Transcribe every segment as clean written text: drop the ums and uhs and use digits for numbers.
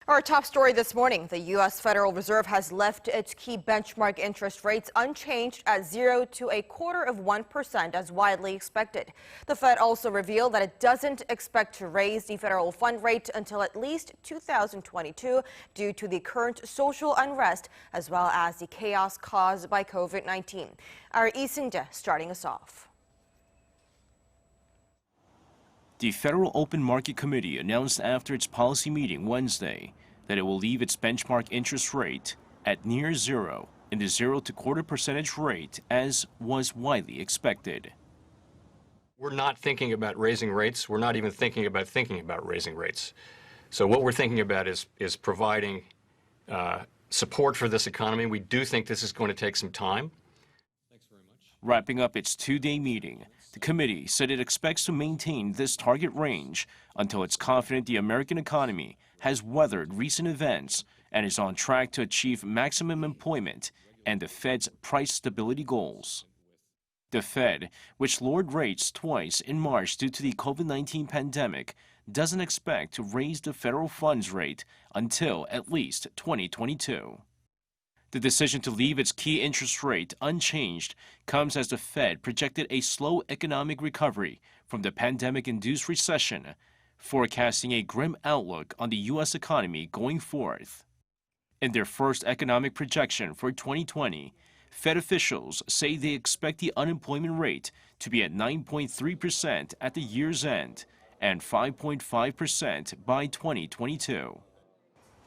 Our top story this morning, the U.S. Federal Reserve has left its key benchmark interest rates unchanged at 0.25% as widely expected. The Fed also revealed that it doesn't expect to raise the federal fund rate until at least 2022 due to the current social unrest as well as the chaos caused by COVID-19. Our Seung-jae starting us off. The Federal Open Market Committee announced after its policy meeting Wednesday that it will leave its benchmark interest rate at near zero in the 0.25% rate as was widely expected. We're not thinking about raising rates. We're not even thinking about raising rates. So what we're thinking about is providing support for this economy. We do think this is going to take some time. Thanks very much. Wrapping up its two-day meeting, the committee said it expects to maintain this target range until it's confident the American economy has weathered recent events and is on track to achieve maximum employment and the Fed's price stability goals. The Fed, which lowered rates twice in March due to the COVID-19 pandemic, doesn't expect to raise the federal funds rate until at least 2022. The decision to leave its key interest rate unchanged comes as the Fed projected a slow economic recovery from the pandemic-induced recession, forecasting a grim outlook on the U.S. economy going forth. In their first economic projection for 2020, Fed officials say they expect the unemployment rate to be at 9.3% at the year's end and 5.5% by 2022.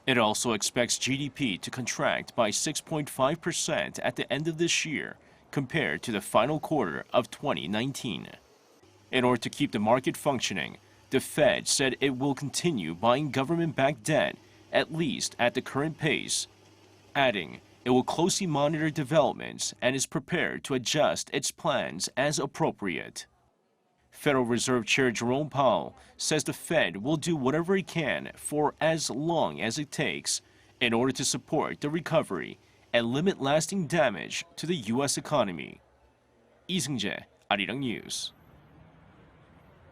It also expects GDP to contract by 6.5% at the end of this year compared to the final quarter of 2019. In order to keep the market functioning, the Fed said it will continue buying government-backed debt, at least at the current pace, adding it will closely monitor developments and is prepared to adjust its plans as appropriate. Federal Reserve Chair Jerome Powell says the Fed will do whatever it can for as long as it takes in order to support the recovery and limit lasting damage to the U.S. economy. Seung-jae, Arirang News.